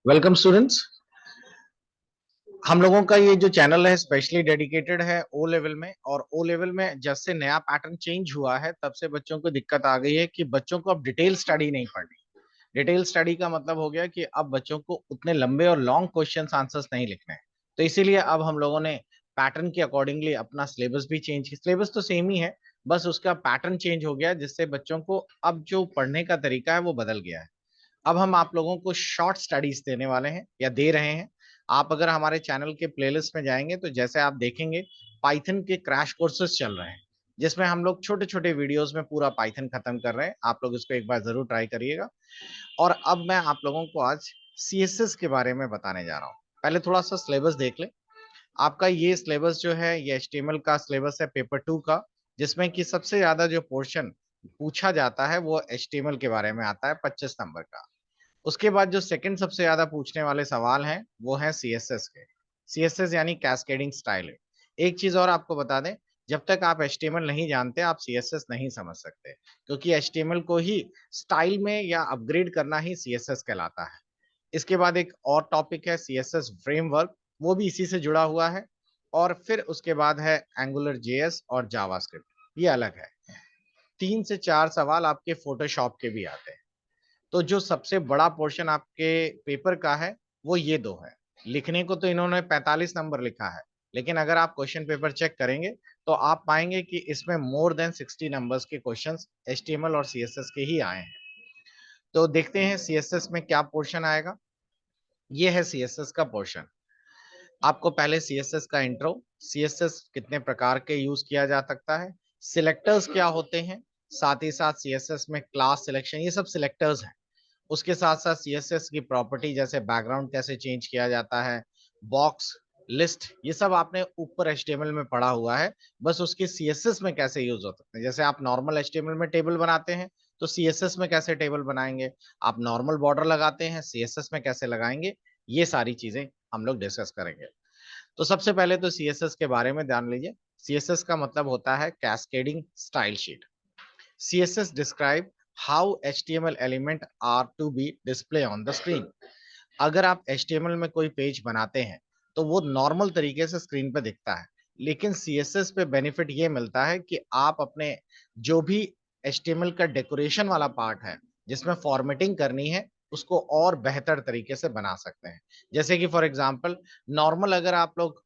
Welcome students. हम लोगों का ये जो चैनल है स्पेशली डेडिकेटेड है ओ लेवल में। और ओ लेवल में जब से नया पैटर्न चेंज हुआ है तब से बच्चों को दिक्कत आ गई है कि बच्चों को अब डिटेल स्टडी नहीं पढ़नी। डिटेल स्टडी का मतलब हो गया कि अब बच्चों को उतने लंबे और लॉन्ग क्वेश्चंस आंसर्स नहीं लिखने हैं। तो इसीलिए अब हम लोगों ने पैटर्न के अकॉर्डिंगली अपना सिलेबस भी चेंज किया। सिलेबस तो सेम ही है, बस उसका पैटर्न चेंज हो गया, जिससे बच्चों को अब जो पढ़ने का तरीका है वो बदल गया है। अब हम आप लोगों को शॉर्ट स्टडीज देने वाले हैं या दे रहे हैं। आप अगर हमारे चैनल के प्लेलिस्ट में जाएंगे तो जैसे आप देखेंगे पाइथन के क्रैश कोर्सेज चल रहे हैं, जिसमें हम लोग छोटे छोटे वीडियोस में पूरा पाइथन खत्म कर रहे हैं। आप लोग इसको एक बार जरूर ट्राई करिएगा। और अब मैं आप लोगों को आज सीएसएस के बारे में बताने जा रहा हूँ। पहले थोड़ा सा सिलेबस देख ले। आपका ये सिलेबस जो है ये एचटीएमएल का सिलेबस है पेपर 2 का, जिसमें कि सबसे ज्यादा जो पोर्शन पूछा जाता है वो एचटीएमएल के बारे में आता है, 25 नंबर का। उसके बाद जो सेकंड सबसे ज्यादा पूछने वाले सवाल हैं वो है सीएसएस के। सीएसएस यानी कैस्केडिंग स्टाइल। एक चीज और आपको बता दें, जब तक आप एचटीएमएल नहीं जानते आप सीएसएस नहीं समझ सकते, क्योंकि एचटीएमएल को ही स्टाइल में या अपग्रेड करना ही सीएसएस कहलाता है। इसके बाद एक और टॉपिक है सीएसएस फ्रेमवर्क, वो भी इसी से जुड़ा हुआ है। और फिर उसके बाद है एंगुलर जेएस और जावास्क्रिप्ट, ये अलग है। 3 से 4 सवाल आपके फोटोशॉप के भी आते हैं। तो जो सबसे बड़ा पोर्शन आपके पेपर का है वो ये दो है। लिखने को तो इन्होंने 45 नंबर लिखा है, लेकिन अगर आप क्वेश्चन पेपर चेक करेंगे तो आप पाएंगे कि इसमें मोर देन 60 नंबर्स के क्वेश्चंस एचटीएमएल और सीएसएस के ही आए हैं। तो देखते हैं सीएसएस में क्या पोर्शन आएगा। ये है सीएसएस का पोर्शन। आपको पहले सीएसएस का इंट्रो, सीएसएस कितने प्रकार के यूज किया जा सकता है, सिलेक्टर्स क्या होते हैं, साथ ही साथ सीएसएस में क्लास सिलेक्शन, ये सब सिलेक्टर्स हैं। उसके साथ साथ सीएसएस की प्रॉपर्टी जैसे बैकग्राउंड कैसे चेंज किया जाता है, बॉक्स, लिस्ट, ये सब आपने ऊपर एचटीएमएल में पढ़ा हुआ है। बस उसके सीएसएस में कैसे यूज हो सकते हैं। जैसे आप नॉर्मल एचटीएमएल में टेबल बनाते हैं तो सीएसएस में कैसे टेबल बनाएंगे, आप नॉर्मल बॉर्डर लगाते हैं सीएसएस में कैसे लगाएंगे, ये सारी चीजें हम लोग डिस्कस करेंगे। तो सबसे पहले तो सीएसएस के बारे में ध्यान लीजिए। सीएसएस का मतलब होता है cascading style sheet. CSS describe how HTML element are to be display on the screen। अगर आप HTML में कोई पेज बनाते हैं तो वो नॉर्मल तरीके से स्क्रीन पे दिखता है, लेकिन CSS पे बेनिफिट ये मिलता है कि आप अपने जो भी HTML का डेकोरेशन वाला पार्ट है जिसमें फॉर्मेटिंग करनी है उसको और बेहतर तरीके से बना सकते हैं। जैसे कि फॉर एग्जांपल नॉर्मल अगर आप लोग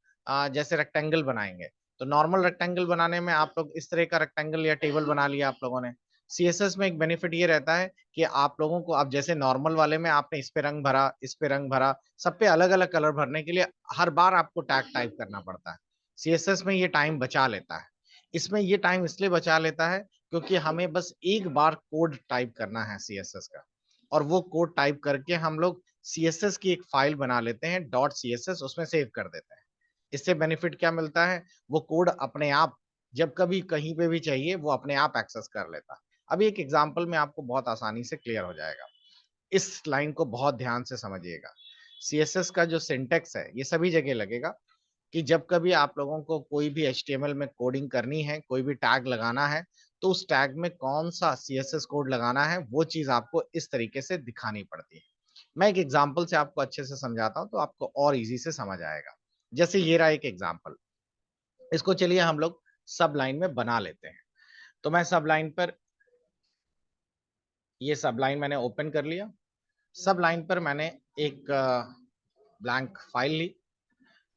जैसे रेक्टेंगल बनाएंगे तो नॉर्मल रेक्टेंगल बनाने में आप लोग इस तरह का रेक्टेंगल या टेबल बना लिया आप लोगों ने। सीएसएस में एक बेनिफिट ये रहता है कि आप लोगों को अब जैसे नॉर्मल वाले में आपने इस पे रंग भरा, इस पे रंग भरा, सब पे अलग अलग कलर भरने के लिए हर बार आपको टैग टाइप करना पड़ता है। सीएसएस में ये टाइम बचा लेता है। इसमें ये टाइम इसलिए बचा लेता है क्योंकि हमें बस एक बार कोड टाइप करना है सीएसएस का, और वो कोड टाइप करके हम लोग सीएसएस की एक फाइल बना लेते हैं डॉट सीएसएस, उसमें सेव कर देते हैं। इससे बेनिफिट क्या मिलता है, वो कोड अपने आप जब कभी कहीं पे भी चाहिए वो अपने आप एक्सेस कर लेता है। अभी एक एग्जांपल में आपको बहुत आसानी से क्लियर हो जाएगा। इस लाइन को बहुत ध्यान से समझिएगा। सीएसएस का जो सिंटेक्स है ये सभी जगह लगेगा कि जब कभी आप लोगों को कोई भी एचटीएमएल में कोडिंग करनी है, कोई भी टैग लगाना है, तो उस टैग में कौन सा सीएसएस कोड लगाना है वो चीज आपको इस तरीके से दिखानी पड़ती है। मैं एक एग्जांपल से आपको अच्छे से समझाता हूं तो आपको और इजी से समझ आएगा। जैसे ये रहा एक एग्जांपल, इसको चलिए हम लोग सब लाइन में बना लेते हैं। तो मैं सब लाइन पर, ये सब लाइन मैंने ओपन कर लिया। सब लाइन पर मैंने एक ब्लैंक फाइल ली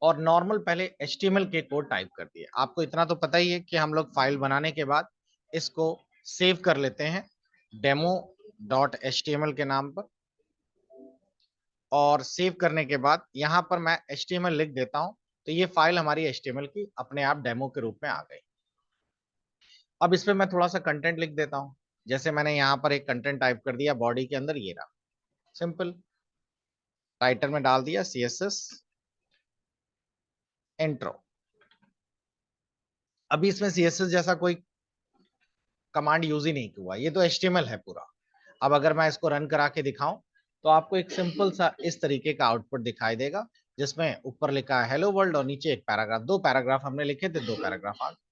और नॉर्मल पहले एचटीएमएल के कोड टाइप कर दिए। आपको इतना तो पता ही है कि हम लोग फाइल बनाने के बाद इसको सेव कर लेते हैं डेमो डॉट एच के नाम पर। और सेव करने के बाद यहाँ पर मैं एचटीएमएल लिख देता हूँ, तो ये फाइल हमारी एचटीएमएल की अपने आप डेमो के रूप में आ गई। अब इस पे मैं थोड़ा सा कंटेंट लिख देता हूँ। जैसे मैंने यहाँ पर एक कंटेंट टाइप कर दिया बॉडी के अंदर, ये रहा सिंपल। टाइटल में डाल दिया सीएसएस इंट्रो। अभी इसमें सीएसएस जैसा कोई कमांड यूज ही नहीं हुआ, ये तो एचटीएमएल है पूरा। अब अगर मैं इसको रन करा के दिखाऊं तो आपको एक सिंपल सा इस तरीके का आउटपुट दिखाई देगा, जिसमें ऊपर लिखा है हेलो वर्ल्ड और नीचे एक पैराग्राफ, दो पैराग्राफ हमने लिखे थे, दो पैराग्राफ आ गए।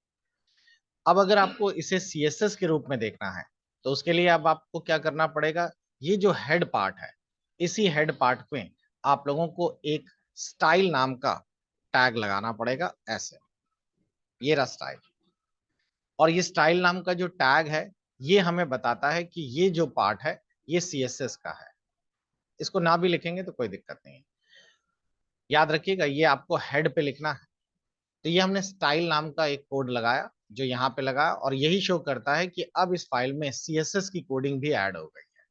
अब अगर आपको इसे सीएसएस के रूप में देखना है तो उसके लिए अब आपको क्या करना पड़ेगा, ये जो हेड पार्ट है इसी हेड पार्ट में आप लोगों को एक स्टाइल नाम का टैग लगाना पड़ेगा, ऐसे, ये रहा स्टाइल। और ये स्टाइल नाम का जो टैग है, ये हमें बताता है कि ये जो पार्ट है ये CSS का है। इसको ना भी लिखेंगे तो कोई दिक्कत नहीं है, याद रखिएगा ये आपको हेड पे लिखना है। तो ये हमने स्टाइल नाम का एक कोड लगाया, जो यहाँ पे लगाया, और यही शो करता है कि अब इस फाइल में CSS की कोडिंग भी ऐड हो गई है।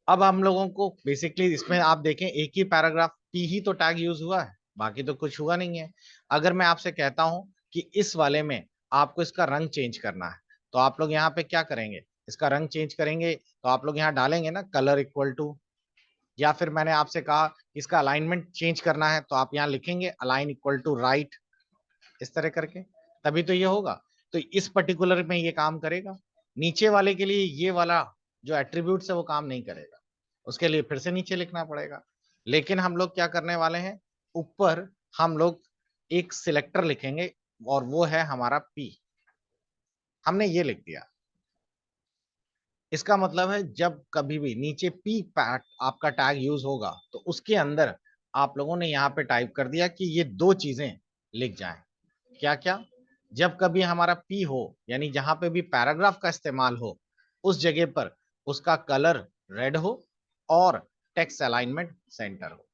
अब हम लोगों को बेसिकली इसमें आप देखें एक ही पैराग्राफ पी ही तो टैग यूज हुआ है, बाकी तो कुछ हुआ नहीं है। अगर मैं आपसे कहता हूं कि इस वाले में आपको इसका रंग चेंज करना है, तो आप लोग यहाँ पे क्या करेंगे, इसका रंग चेंज करेंगे, तो आप लोग यहाँ डालेंगे ना कलर इक्वल टू, या फिर मैंने आपसे कहा इसका अलाइनमेंट चेंज करना है, तो आप यहाँ लिखेंगे अलाइन इक्वल टू राइट, इस तरह करके, तभी तो ये होगा। तो इस पर्टिकुलर में ये काम करेगा। नीचे वाले के लिए ये वाला जो एट्रीब्यूट्स है वो काम नहीं करेगा, उसके लिए फिर से नीचे लिखना पड़ेगा। लेकिन हम लोग क्या करने वाले हैं, ऊपर हम लोग एक सिलेक्टर लिखेंगे, और वो है हमारा पी। हमने ये लिख दिया। इसका मतलब है जब कभी भी नीचे पी पैट आपका टैग यूज होगा, तो उसके अंदर आप लोगों ने यहाँ पे टाइप कर दिया कि ये दो चीजें लिख जाएं। क्या क्या? जब कभी हमारा पी हो, यानी जहां पे भी पैराग्राफ का इस्तेमाल हो, उस जगह पर उसका कलर रेड हो और टेक्स्ट अलाइनमेंट सेंटर हो।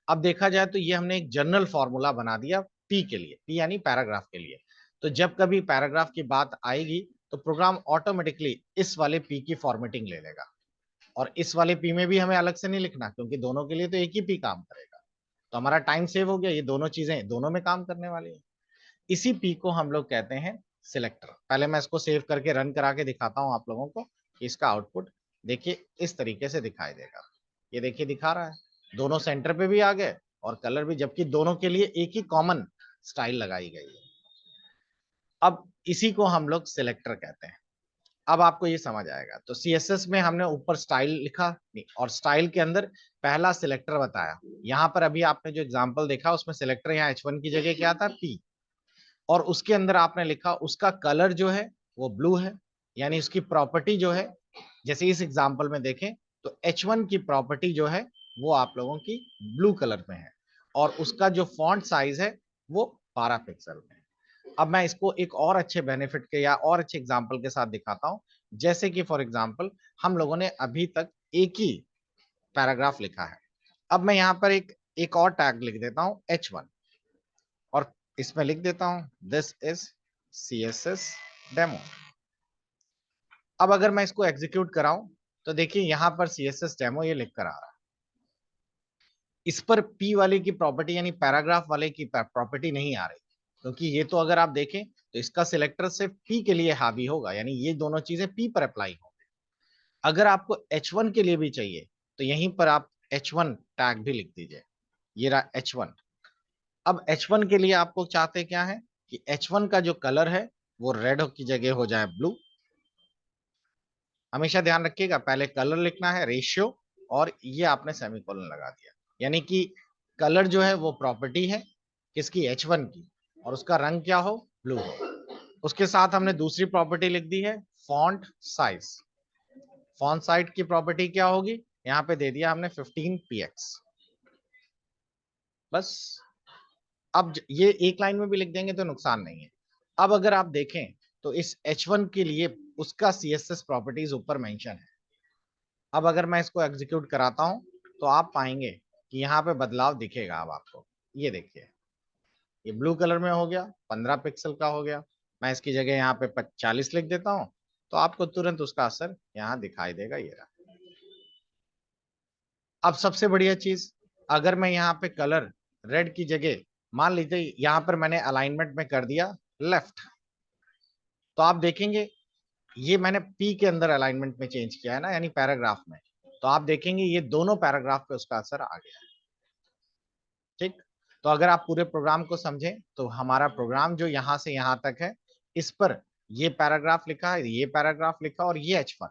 अब देखा जाए तो ये हमने एक जनरल फॉर्मूला बना दिया पी के लिए, पी यानी पैराग्राफ के लिए। तो जब कभी पैराग्राफ की बात आएगी, तो प्रोग्राम ऑटोमेटिकली इस वाले पी की फॉर्मेटिंग ले लेगा, और इस वाले पी में भी हमें अलग से नहीं लिखना, क्योंकि दोनों के लिए तो एक ही पी काम करेगा। तो हमारा टाइम सेव हो गया, ये दोनों चीजें दोनों में काम करने वाली है। इसी पी को हम लोग कहते हैं सिलेक्टर। पहले मैं इसको सेव करके रन करा के दिखाता हूं आप लोगों को कि इसका आउटपुट देखिए इस तरीके से दिखाई देगा। ये देखिए दिखा रहा है, दोनों सेंटर पे भी आ गए और कलर भी, जबकि दोनों के लिए एक ही कॉमन स्टाइल लगाई गई है। अब इसी को हम लोग सिलेक्टर कहते हैं। अब आपको ये समझ आएगा। तो CSS में हमने ऊपर स्टाइल लिखा, और स्टाइल के अंदर पहला सिलेक्टर बताया। यहां पर अभी आपने जो एग्जांपल देखा उसमें सिलेक्टर यहाँ H1 की जगह क्या था, P, और उसके अंदर आपने लिखा उसका कलर जो है वो ब्लू है, यानी उसकी प्रॉपर्टी जो है, जैसे इस एग्जांपल में देखें तो H1 की प्रॉपर्टी जो है वो आप लोगों की ब्लू कलर में है, और उसका जो फॉन्ट साइज है वो 12 पिक्सल में है। अब मैं इसको एक और अच्छे बेनिफिट के या और अच्छे एग्जांपल के साथ दिखाता हूं। जैसे कि फॉर एग्जांपल हम लोगों ने अभी तक एक ही पैराग्राफ लिखा है। अब मैं यहां पर एक और टैग लिख देता हूं H1, और इसमें लिख देता हूं दिस इज CSS डेमो। अब अगर मैं इसको एग्जीक्यूट कराऊं, तो देखिए यहां पर CSS डेमो ये लिख कर आ रहा है। इस पर P वाले की प्रॉपर्टी यानी पैराग्राफ वाले की प्रॉपर्टी नहीं आ रही, क्योंकि ये तो अगर आप देखें तो इसका सिलेक्टर सिर्फ P के लिए हावी होगा, यानी ये दोनों चीजें P पर अप्लाई होंगी। अगर आपको H1 के लिए भी चाहिए, तो यहीं पर आप H1 टैग भी लिख दीजिए, ये रहा H1। अब H1 के लिए आपको चाहते क्या है कि H1 का जो कलर है वो रेड की जगह हो जाए ब्लू। हमेशा ध्यान रखिएगा पहले कलर लिखना है, रेशियो, और ये आपने सेमीकोलन लगा दिया, यानी कि कलर जो है वो प्रॉपर्टी है किसकी, H1 की, और उसका रंग क्या हो, ब्लू हो। उसके साथ हमने दूसरी प्रॉपर्टी लिख दी है फॉन्ट साइज। फॉन्ट साइज की प्रॉपर्टी क्या होगी, यहाँ पे दे दिया हमने 15px। बस। अब ये एक लाइन में भी लिख देंगे तो नुकसान नहीं है। अब अगर आप देखें तो इस H1 के लिए उसका CSS प्रॉपर्टीज ऊपर मेंशन है। अब अगर मैं इसको एग्जीक्यूट कराता हूं, तो आप पाएंगे कि यहाँ पे बदलाव दिखेगा। अब आपको ये देखिए, ये ब्लू कलर में हो गया, 15 पिक्सल का हो गया। मैं इसकी जगह यहाँ पे 40 लिख देता हूँ, तो आपको तुरंत उसका असर यहाँ दिखाई देगा। ये रहा। अब सबसे बढ़िया चीज, अगर मैं यहाँ पे कलर रेड की जगह मान लीजिए यहाँ पर मैंने अलाइनमेंट में कर दिया लेफ्ट, तो आप देखेंगे ये मैंने पी के अंदर अलाइनमेंट में चेंज किया है ना, यानी पैराग्राफ में, तो आप देखेंगे ये दोनों पैराग्राफ पे उसका असर आ गया है। ठीक। तो अगर आप पूरे प्रोग्राम को समझें, तो हमारा प्रोग्राम जो यहां से यहां तक है, इस पर ये पैराग्राफ लिखा है, ये पैराग्राफ लिखा और ये H1।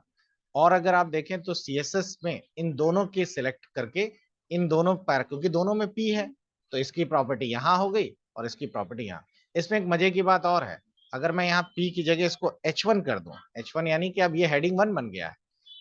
और अगर आप देखें तो CSS में इन दोनों के सिलेक्ट करके इन दोनों क्योंकि दोनों में P है, तो इसकी प्रॉपर्टी यहां हो गई और इसकी प्रॉपर्टी यहाँ। इसमें एक मजे की बात और है, अगर मैं यहाँ P की जगह इसको H1 कर दूं, H1 यानी कि अब ये हेडिंग 1 बन गया है,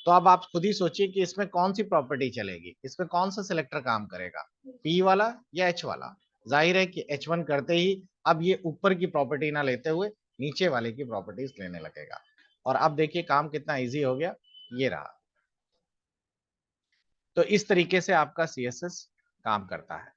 तो अब आप खुद ही सोचिए कि इसमें कौन सी प्रॉपर्टी चलेगी, इसमें कौन सा सिलेक्टर काम करेगा, पी वाला या एच वाला। जाहिर है कि एच वन करते ही अब ये ऊपर की प्रॉपर्टी ना लेते हुए नीचे वाले की प्रॉपर्टीज लेने लगेगा। और अब देखिए काम कितना इजी हो गया, ये रहा। तो इस तरीके से आपका सीएसएस काम करता है।